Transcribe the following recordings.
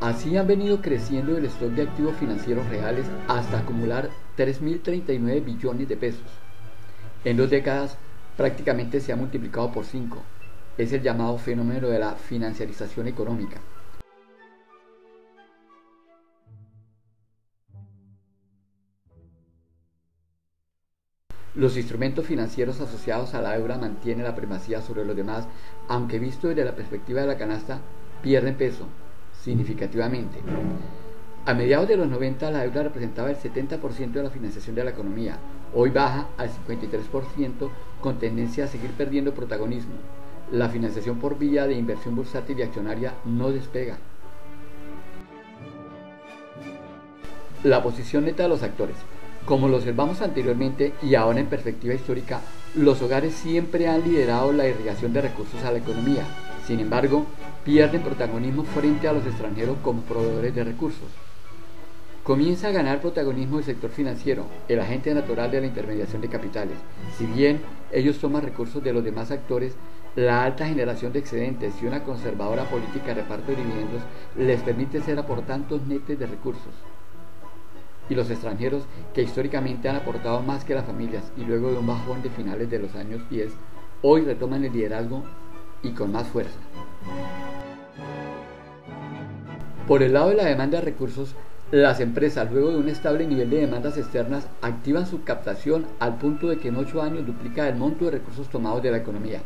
Así han venido creciendo el stock de activos financieros reales hasta acumular 3.039 billones de pesos. En 2 décadas prácticamente se ha multiplicado por 5. Es el llamado fenómeno de la financiarización económica. Los instrumentos financieros asociados a la deuda mantienen la primacía sobre los demás, aunque visto desde la perspectiva de la canasta, pierden peso significativamente. A mediados de los 90 la deuda representaba el 70% de la financiación de la economía. Hoy baja al 53% con tendencia a seguir perdiendo protagonismo. La financiación por vía de inversión bursátil y accionaria no despega. La posición neta de los actores. Como lo observamos anteriormente y ahora en perspectiva histórica, los hogares siempre han liderado la irrigación de recursos a la economía. Sin embargo, pierden protagonismo frente a los extranjeros como proveedores de recursos. Comienza a ganar protagonismo el sector financiero, el agente natural de la intermediación de capitales. Si bien ellos toman recursos de los demás actores, la alta generación de excedentes y una conservadora política de reparto de dividendos les permite ser aportantes netos de recursos. Y los extranjeros, que históricamente han aportado más que las familias y luego de un bajón de finales de los años 10, hoy retoman el liderazgo y con más fuerza. Por el lado de la demanda de recursos, las empresas, luego de un estable nivel de demandas externas, activan su captación al punto de que en 8 años duplica el monto de recursos tomados de la economía.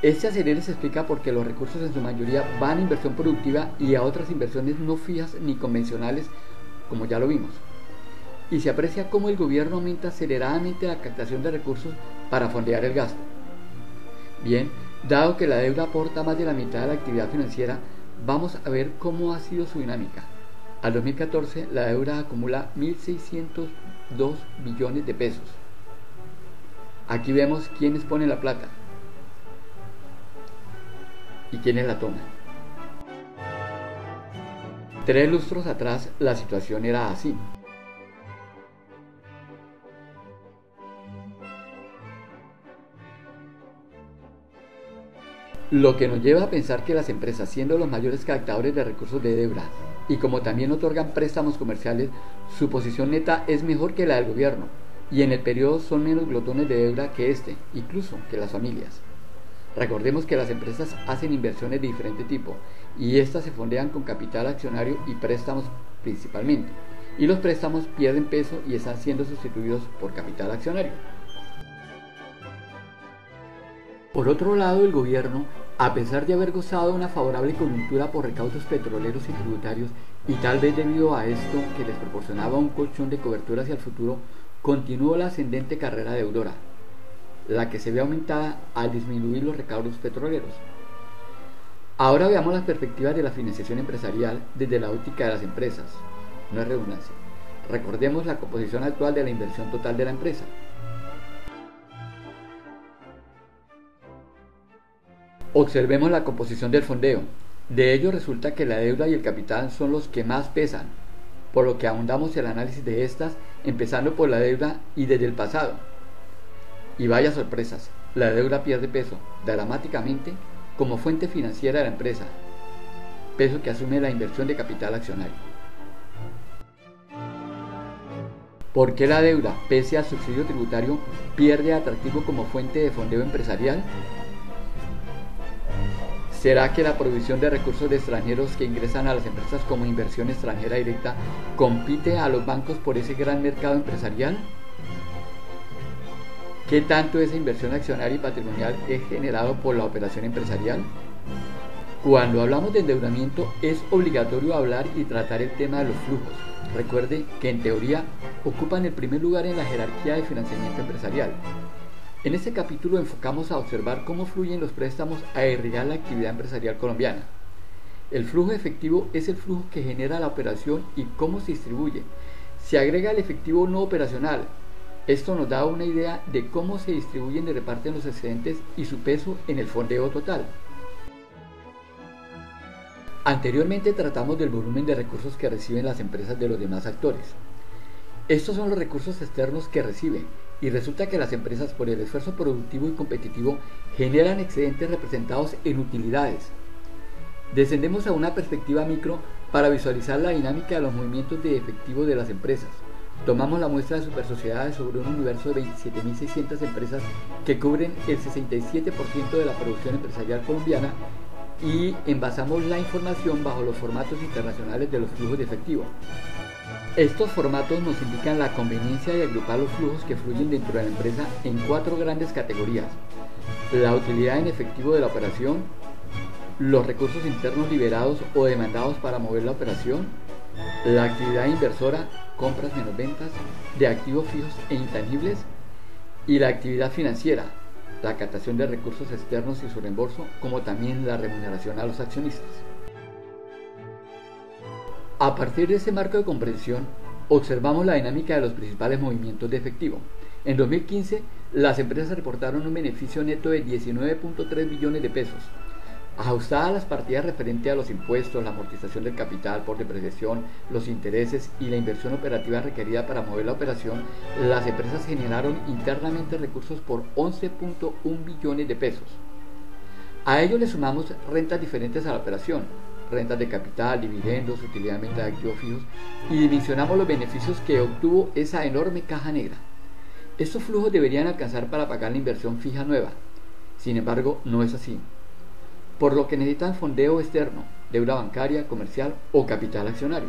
Este acelere se explica porque los recursos en su mayoría van a inversión productiva y a otras inversiones no fijas ni convencionales, como ya lo vimos. Y se aprecia cómo el gobierno aumenta aceleradamente la captación de recursos para fondear el gasto. Bien, dado que la deuda aporta más de la mitad de la actividad financiera, vamos a ver cómo ha sido su dinámica. Al 2014, la deuda acumula 1.602 billones de pesos. Aquí vemos quiénes ponen la plata y quiénes la toman. 3 lustros atrás, la situación era así. Lo que nos lleva a pensar que las empresas, siendo los mayores captadores de recursos de deuda y como también otorgan préstamos comerciales, su posición neta es mejor que la del gobierno y en el periodo son menos glotones de deuda que incluso que las familias. Recordemos que las empresas hacen inversiones de diferente tipo y estas se fondean con capital accionario y préstamos principalmente, y los préstamos pierden peso y están siendo sustituidos por capital accionario. Por otro lado, el gobierno, a pesar de haber gozado de una favorable coyuntura por recaudos petroleros y tributarios, y tal vez debido a esto que les proporcionaba un colchón de cobertura hacia el futuro, continuó la ascendente carrera deudora, la que se ve aumentada al disminuir los recaudos petroleros. Ahora veamos las perspectivas de la financiación empresarial desde la óptica de las empresas. No es redundancia. Recordemos la composición actual de la inversión total de la empresa. Observemos la composición del fondeo. De ello resulta que la deuda y el capital son los que más pesan, por lo que ahondamos el análisis de estas, empezando por la deuda y desde el pasado. Y vaya sorpresas, la deuda pierde peso dramáticamente como fuente financiera de la empresa, peso que asume la inversión de capital accionario. ¿Por qué la deuda, pese al subsidio tributario, pierde atractivo como fuente de fondeo empresarial? ¿Será que la provisión de recursos de extranjeros que ingresan a las empresas como inversión extranjera directa compite a los bancos por ese gran mercado empresarial? ¿Qué tanto esa inversión accionaria y patrimonial es generado por la operación empresarial? Cuando hablamos de endeudamiento es obligatorio hablar y tratar el tema de los flujos. Recuerde que en teoría ocupan el primer lugar en la jerarquía de financiamiento empresarial. En este capítulo enfocamos a observar cómo fluyen los préstamos a irrigar la actividad empresarial colombiana. El flujo efectivo es el flujo que genera la operación y cómo se distribuye. Se agrega el efectivo no operacional. Esto nos da una idea de cómo se distribuyen y reparten los excedentes y su peso en el fondeo total. Anteriormente tratamos del volumen de recursos que reciben las empresas de los demás actores. Estos son los recursos externos que reciben. Y resulta que las empresas, por el esfuerzo productivo y competitivo, generan excedentes representados en utilidades. Descendemos a una perspectiva micro Para visualizar la dinámica de los movimientos de efectivo de las empresas, tomamos la muestra de supersociedades sobre un universo de 27.600 empresas que cubren el 67% de la producción empresarial colombiana y envasamos la información bajo los formatos internacionales de los flujos de efectivo. Estos formatos nos indican la conveniencia de agrupar los flujos que fluyen dentro de la empresa en 4 grandes categorías: la utilidad en efectivo de la operación, los recursos internos liberados o demandados para mover la operación, la actividad inversora, compras menos ventas, de activos fijos e intangibles, y la actividad financiera, la captación de recursos externos y su reembolso, como también la remuneración a los accionistas. A partir de este marco de comprensión, observamos la dinámica de los principales movimientos de efectivo. En 2015, las empresas reportaron un beneficio neto de 19.3 billones de pesos. Ajustadas las partidas referentes a los impuestos, la amortización del capital por depreciación, los intereses y la inversión operativa requerida para mover la operación, las empresas generaron internamente recursos por 11.1 billones de pesos. A ello le sumamos rentas diferentes a la operación, rentas de capital, dividendos, utilidad de activos fijos, y dimensionamos los beneficios que obtuvo esa enorme caja negra. Estos flujos deberían alcanzar para pagar la inversión fija nueva. Sin embargo, no es así, por lo que necesitan fondeo externo, deuda bancaria, comercial o capital accionario.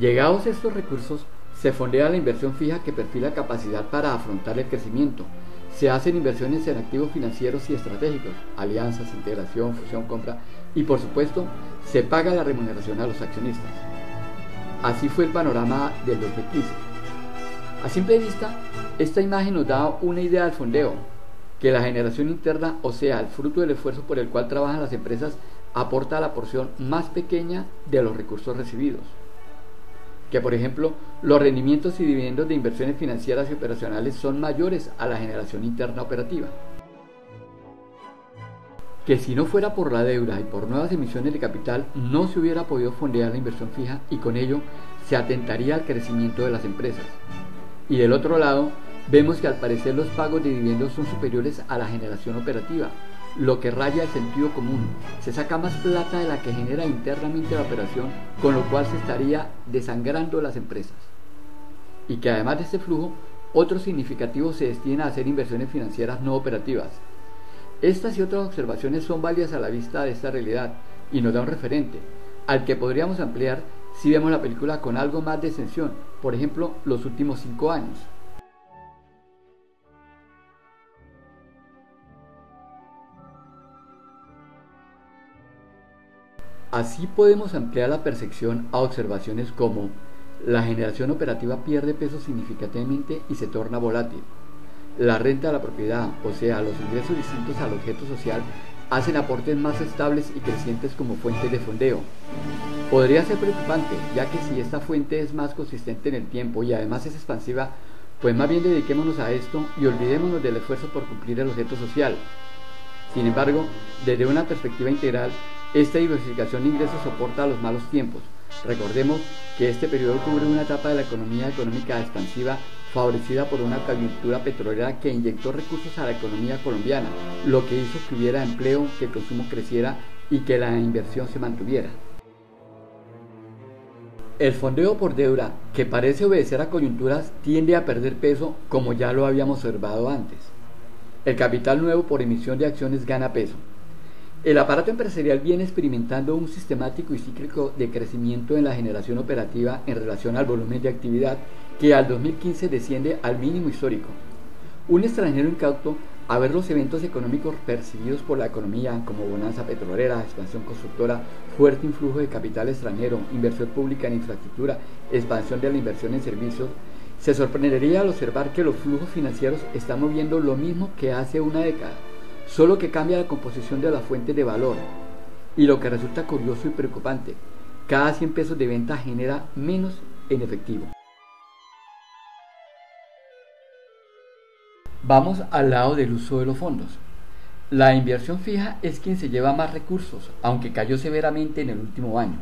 Llegados estos recursos, se fondea la inversión fija que perfila capacidad para afrontar el crecimiento. Se hacen inversiones en activos financieros y estratégicos, alianzas, integración, fusión, compra y por supuesto se paga la remuneración a los accionistas. Así fue el panorama del 2015. A simple vista, esta imagen nos da una idea del fondeo, que la generación interna, o sea, el fruto del esfuerzo por el cual trabajan las empresas, aporta la porción más pequeña de los recursos recibidos. Que por ejemplo, los rendimientos y dividendos de inversiones financieras y operacionales son mayores a la generación interna operativa. Que si no fuera por la deuda y por nuevas emisiones de capital, no se hubiera podido fondear la inversión fija y con ello se atentaría al crecimiento de las empresas. Y del otro lado, vemos que al parecer los pagos de dividendos son superiores a la generación operativa, lo que raya el sentido común. Se saca más plata de la que genera internamente la operación, con lo cual se estaría desangrando las empresas. Y que además de este flujo, otros significativos se destinan a hacer inversiones financieras no operativas. Estas y otras observaciones son válidas a la vista de esta realidad y nos da un referente, al que podríamos ampliar si vemos la película con algo más de extensión, por ejemplo, los últimos 5 años. Así podemos ampliar la percepción a observaciones como: la generación operativa pierde peso significativamente y se torna volátil. La renta de la propiedad, o sea, los ingresos distintos al objeto social, hacen aportes más estables y crecientes como fuentes de fondeo. Podría ser preocupante, ya que si esta fuente es más consistente en el tiempo y además es expansiva, pues más bien dediquémonos a esto y olvidémonos del esfuerzo por cumplir el objeto social. Sin embargo, desde una perspectiva integral, esta diversificación de ingresos soporta los malos tiempos. Recordemos que este periodo cubre una etapa de la economía económica expansiva favorecida por una coyuntura petrolera que inyectó recursos a la economía colombiana, lo que hizo que hubiera empleo, que el consumo creciera y que la inversión se mantuviera. El fondeo por deuda, que parece obedecer a coyunturas, tiende a perder peso, como ya lo habíamos observado antes. El capital nuevo por emisión de acciones gana peso. El aparato empresarial viene experimentando un sistemático y cíclico de crecimiento en la generación operativa en relación al volumen de actividad, que al 2015 desciende al mínimo histórico. Un extranjero incauto, a ver los eventos económicos percibidos por la economía como bonanza petrolera, expansión constructora, fuerte influjo de capital extranjero, inversión pública en infraestructura, expansión de la inversión en servicios, se sorprendería al observar que los flujos financieros están moviendo lo mismo que hace una década, solo que cambia la composición de las fuentes de valor. Y lo que resulta curioso y preocupante, cada 100 pesos de venta genera menos en efectivo. Vamos al lado del uso de los fondos. La inversión fija es quien se lleva más recursos, aunque cayó severamente en el último año.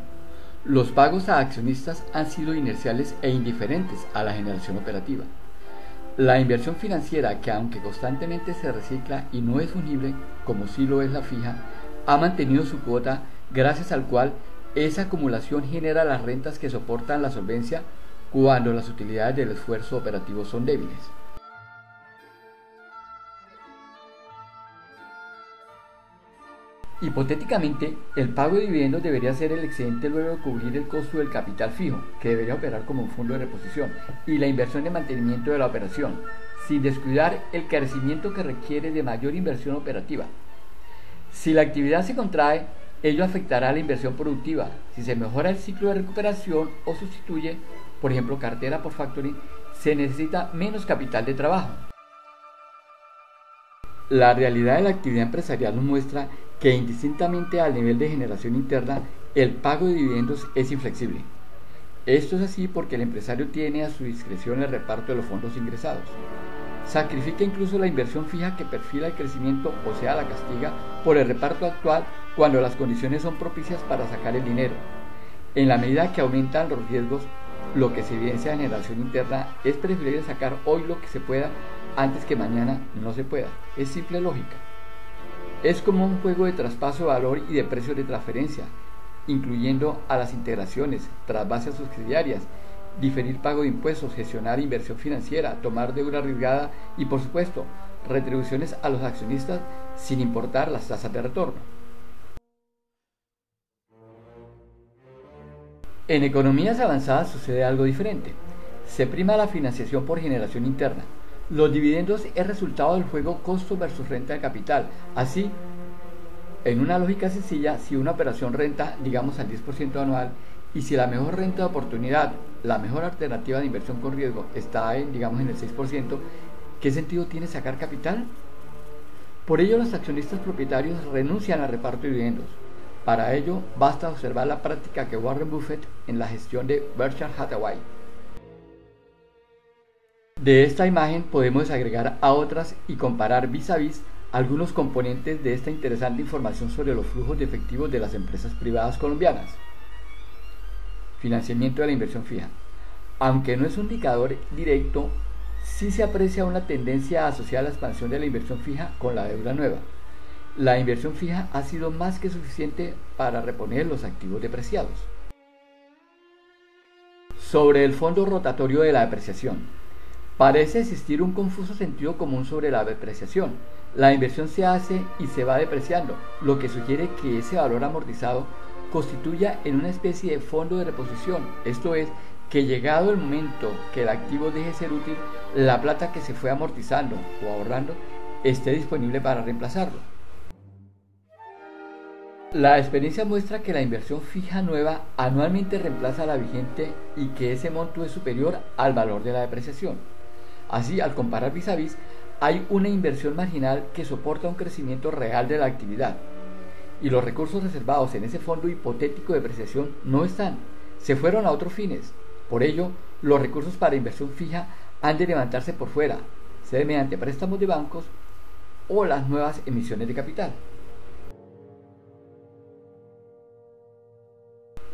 Los pagos a accionistas han sido inerciales e indiferentes a la generación operativa. La inversión financiera, que aunque constantemente se recicla y no es fungible, como sí lo es la fija, ha mantenido su cuota gracias al cual esa acumulación genera las rentas que soportan la solvencia cuando las utilidades del esfuerzo operativo son débiles. Hipotéticamente, el pago de dividendos debería ser el excedente luego de cubrir el costo del capital fijo, que debería operar como un fondo de reposición, y la inversión de mantenimiento de la operación, sin descuidar el crecimiento que requiere de mayor inversión operativa. Si la actividad se contrae, ello afectará a la inversión productiva. Si se mejora el ciclo de recuperación o sustituye, por ejemplo, cartera por factoring, se necesita menos capital de trabajo. La realidad de la actividad empresarial nos muestra que indistintamente al nivel de generación interna, el pago de dividendos es inflexible. Esto es así porque el empresario tiene a su discreción el reparto de los fondos ingresados. Sacrifica incluso la inversión fija que perfila el crecimiento, o sea, la castiga por el reparto actual cuando las condiciones son propicias para sacar el dinero. En la medida que aumentan los riesgos, lo que se evidencia en generación interna es preferible sacar hoy lo que se pueda antes que mañana no se pueda. Es simple lógica. Es como un juego de traspaso de valor y de precios de transferencia, incluyendo a las integraciones, trasvases subsidiarias, diferir pago de impuestos, gestionar inversión financiera, tomar deuda arriesgada y, por supuesto, retribuciones a los accionistas sin importar las tasas de retorno. En economías avanzadas sucede algo diferente. Se prima la financiación por generación interna. Los dividendos es resultado del juego costo versus renta de capital. Así, en una lógica sencilla, si una operación renta, digamos, al 10% anual, y si la mejor renta de oportunidad, la mejor alternativa de inversión con riesgo, está en, digamos, en el 6%, ¿qué sentido tiene sacar capital? Por ello, los accionistas propietarios renuncian al reparto de dividendos. Para ello, basta observar la práctica que Warren Buffett en la gestión de Berkshire Hathaway. De esta imagen podemos agregar a otras y comparar vis a vis algunos componentes de esta interesante información sobre los flujos de efectivos de las empresas privadas colombianas. Financiamiento de la inversión fija. Aunque no es un indicador directo, sí se aprecia una tendencia asociada a la expansión de la inversión fija con la deuda nueva. La inversión fija ha sido más que suficiente para reponer los activos depreciados. Sobre el fondo rotatorio de la depreciación. Parece existir un confuso sentido común sobre la depreciación. La inversión se hace y se va depreciando, lo que sugiere que ese valor amortizado constituya en una especie de fondo de reposición, esto es, que llegado el momento que el activo deje de ser útil, la plata que se fue amortizando o ahorrando esté disponible para reemplazarlo. La experiencia muestra que la inversión fija nueva anualmente reemplaza a la vigente y que ese monto es superior al valor de la depreciación. Así, al comparar vis a vis, hay una inversión marginal que soporta un crecimiento real de la actividad. Y los recursos reservados en ese fondo hipotético de depreciación no están, se fueron a otros fines. Por ello, los recursos para inversión fija han de levantarse por fuera, sea mediante préstamos de bancos o las nuevas emisiones de capital.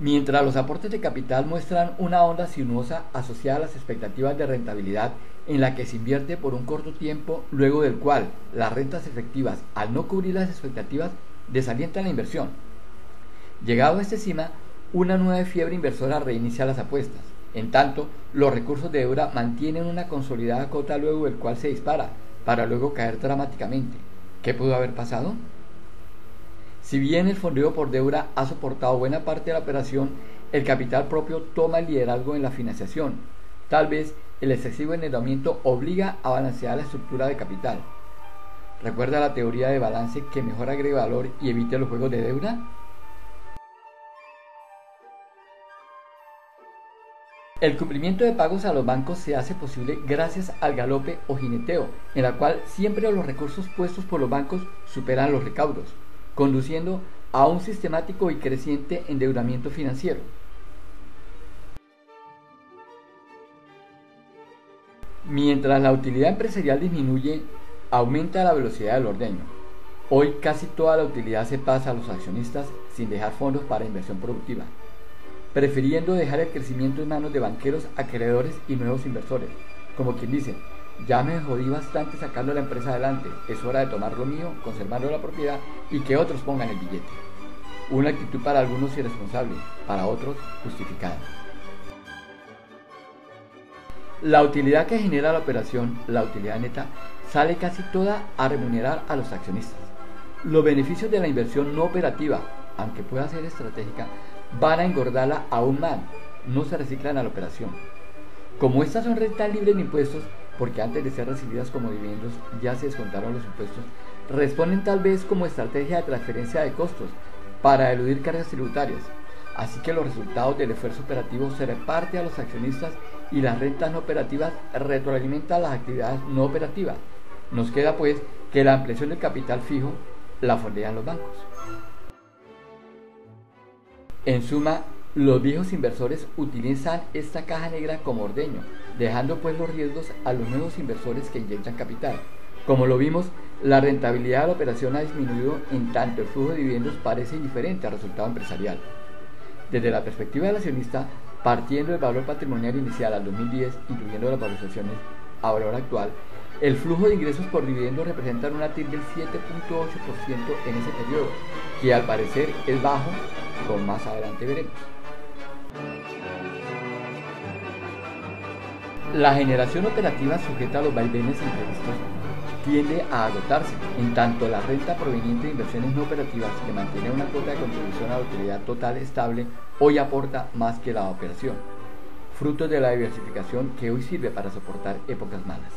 Mientras los aportes de capital muestran una onda sinuosa asociada a las expectativas de rentabilidad en la que se invierte por un corto tiempo, luego del cual las rentas efectivas, al no cubrir las expectativas, desalientan la inversión. Llegado a esta cima, una nueva fiebre inversora reinicia las apuestas. En tanto, los recursos de deuda mantienen una consolidada cota luego del cual se dispara, para luego caer dramáticamente. ¿Qué pudo haber pasado? Si bien el fondeo por deuda ha soportado buena parte de la operación, el capital propio toma el liderazgo en la financiación. Tal vez el excesivo endeudamiento obliga a balancear la estructura de capital. ¿Recuerda la teoría de balance que mejor agregue valor y evite los juegos de deuda? El cumplimiento de pagos a los bancos se hace posible gracias al galope o jineteo, en la cual siempre los recursos puestos por los bancos superan los recaudos, conduciendo a un sistemático y creciente endeudamiento financiero. Mientras la utilidad empresarial disminuye, aumenta la velocidad del ordeño. Hoy casi toda la utilidad se pasa a los accionistas sin dejar fondos para inversión productiva, prefiriendo dejar el crecimiento en manos de banqueros, acreedores y nuevos inversores, como quien dice: ya me jodí bastante sacando la empresa adelante, es hora de tomar lo mío, conservando la propiedad y que otros pongan el billete. una actitud para algunos irresponsable, para otros justificada. La utilidad que genera la operación, la utilidad neta, sale casi toda a remunerar a los accionistas. Los beneficios de la inversión no operativa, aunque pueda ser estratégica, van a engordarla aún más, no se reciclan a la operación. Como estas son rentas libres de impuestos, porque antes de ser recibidas como dividendos ya se descontaron los impuestos, responden tal vez como estrategia de transferencia de costos para eludir cargas tributarias. Así que los resultados del esfuerzo operativo se reparten a los accionistas y las rentas no operativas retroalimentan las actividades no operativas. Nos queda pues que la ampliación del capital fijo la fondean los bancos. En suma, los viejos inversores utilizan esta caja negra como ordeño, dejando pues los riesgos a los nuevos inversores que inyectan capital. Como lo vimos, la rentabilidad de la operación ha disminuido en tanto el flujo de dividendos parece indiferente al resultado empresarial. Desde la perspectiva del accionista, partiendo del valor patrimonial inicial al 2010, incluyendo las valorizaciones a valor actual, el flujo de ingresos por dividendos representa una TIR del 7.8% en ese periodo, que al parecer es bajo, como más adelante veremos. La generación operativa sujeta a los vaivenes imprevistos tiende a agotarse, en tanto la renta proveniente de inversiones no operativas, que mantiene una cuota de contribución a la utilidad total estable, hoy aporta más que la operación, fruto de la diversificación que hoy sirve para soportar épocas malas.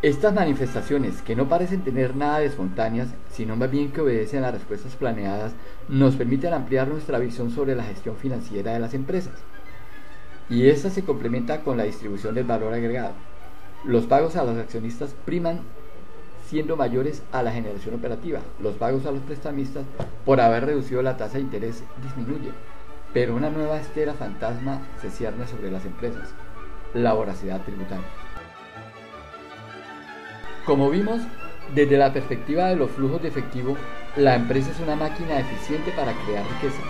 Estas manifestaciones, que no parecen tener nada de espontáneas, sino más bien que obedecen a respuestas planeadas, nos permiten ampliar nuestra visión sobre la gestión financiera de las empresas. Y esta se complementa con la distribución del valor agregado. Los pagos a los accionistas priman siendo mayores a la generación operativa. Los pagos a los prestamistas, por haber reducido la tasa de interés, disminuyen. Pero una nueva estera fantasma se cierne sobre las empresas: la voracidad tributaria. Como vimos, desde la perspectiva de los flujos de efectivo, la empresa es una máquina eficiente para crear riqueza.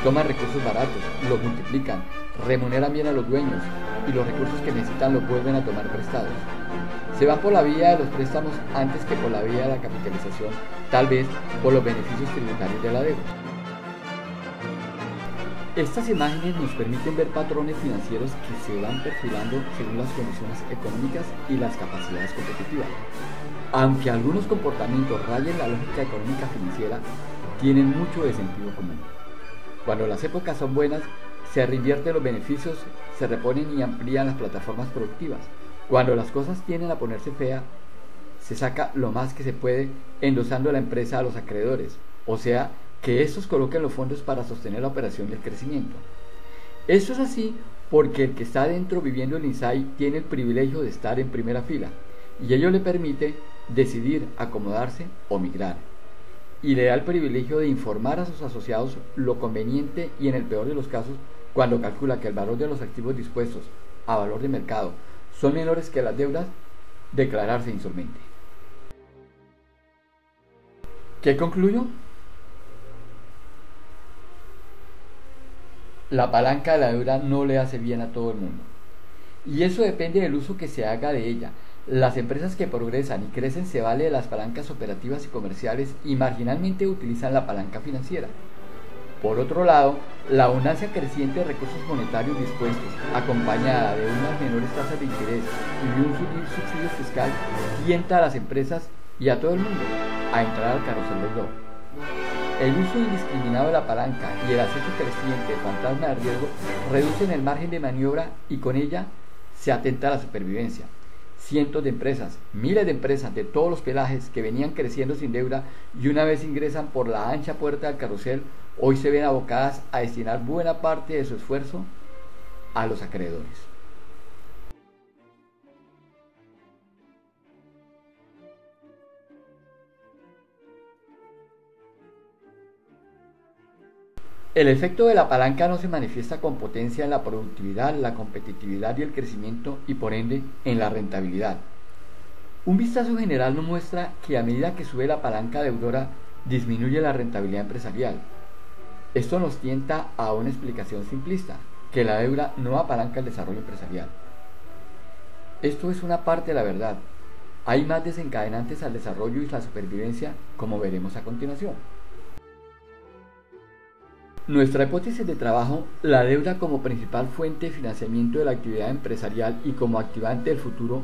Toman recursos baratos, los multiplican, remuneran bien a los dueños y los recursos que necesitan los vuelven a tomar prestados. Se van por la vía de los préstamos antes que por la vía de la capitalización, tal vez por los beneficios tributarios de la deuda. Estas imágenes nos permiten ver patrones financieros que se van perfilando según las condiciones económicas y las capacidades competitivas. Aunque algunos comportamientos rayen la lógica económica financiera, tienen mucho de sentido común. Cuando las épocas son buenas, se reinvierten los beneficios, se reponen y amplían las plataformas productivas. Cuando las cosas tienden a ponerse feas, se saca lo más que se puede endosando la empresa a los acreedores, o sea, que estos coloquen los fondos para sostener la operación y el crecimiento. Esto es así porque el que está adentro viviendo el insight tiene el privilegio de estar en primera fila, y ello le permite decidir acomodarse o migrar, y le da el privilegio de informar a sus asociados lo conveniente y, en el peor de los casos, cuando calcula que el valor de los activos dispuestos a valor de mercado son menores que las deudas, declararse insolvente. ¿Qué concluyo? La palanca de la deuda no le hace bien a todo el mundo, y eso depende del uso que se haga de ella. Las empresas que progresan y crecen se valen de las palancas operativas y comerciales y marginalmente utilizan la palanca financiera. Por otro lado, la abundancia creciente de recursos monetarios dispuestos, acompañada de unas menores tasas de interés y de un sutil subsidio fiscal, tienta a las empresas y a todo el mundo a entrar al carrusel del lobo. El uso indiscriminado de la palanca y el acecho creciente del fantasma del riesgo reducen el margen de maniobra y con ella se atenta a la supervivencia. Cientos de empresas, miles de empresas de todos los pelajes que venían creciendo sin deuda y una vez ingresan por la ancha puerta del carrusel, hoy se ven abocadas a destinar buena parte de su esfuerzo a los acreedores. El efecto de la palanca no se manifiesta con potencia en la productividad, la competitividad y el crecimiento, y por ende en la rentabilidad. Un vistazo general nos muestra que a medida que sube la palanca deudora, disminuye la rentabilidad empresarial. Esto nos tienta a una explicación simplista, que la deuda no apalanca el desarrollo empresarial. Esto es una parte de la verdad. hay más desencadenantes al desarrollo y la supervivencia, como veremos a continuación. Nuestra hipótesis de trabajo, la deuda como principal fuente de financiamiento de la actividad empresarial y como activante del futuro,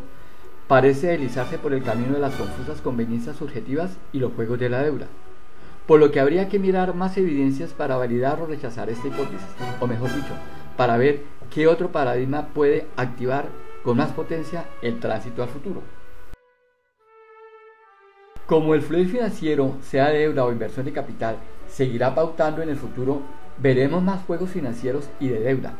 parece deslizarse por el camino de las confusas conveniencias subjetivas y los juegos de la deuda, por lo que habría que mirar más evidencias para validar o rechazar esta hipótesis, o mejor dicho, para ver qué otro paradigma puede activar con más potencia el tránsito al futuro. Como el flujo financiero, sea de deuda o inversión de capital, seguirá pautando en el futuro, veremos más juegos financieros y de deuda.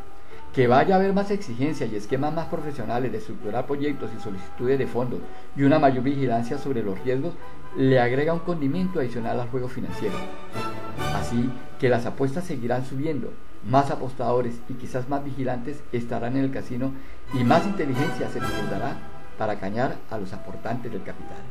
Que vaya a haber más exigencia y esquemas más profesionales de estructurar proyectos y solicitudes de fondos y una mayor vigilancia sobre los riesgos, le agrega un condimento adicional al juego financiero. Así que las apuestas seguirán subiendo, más apostadores y quizás más vigilantes estarán en el casino y más inteligencia se les dará para cañar a los aportantes del capital.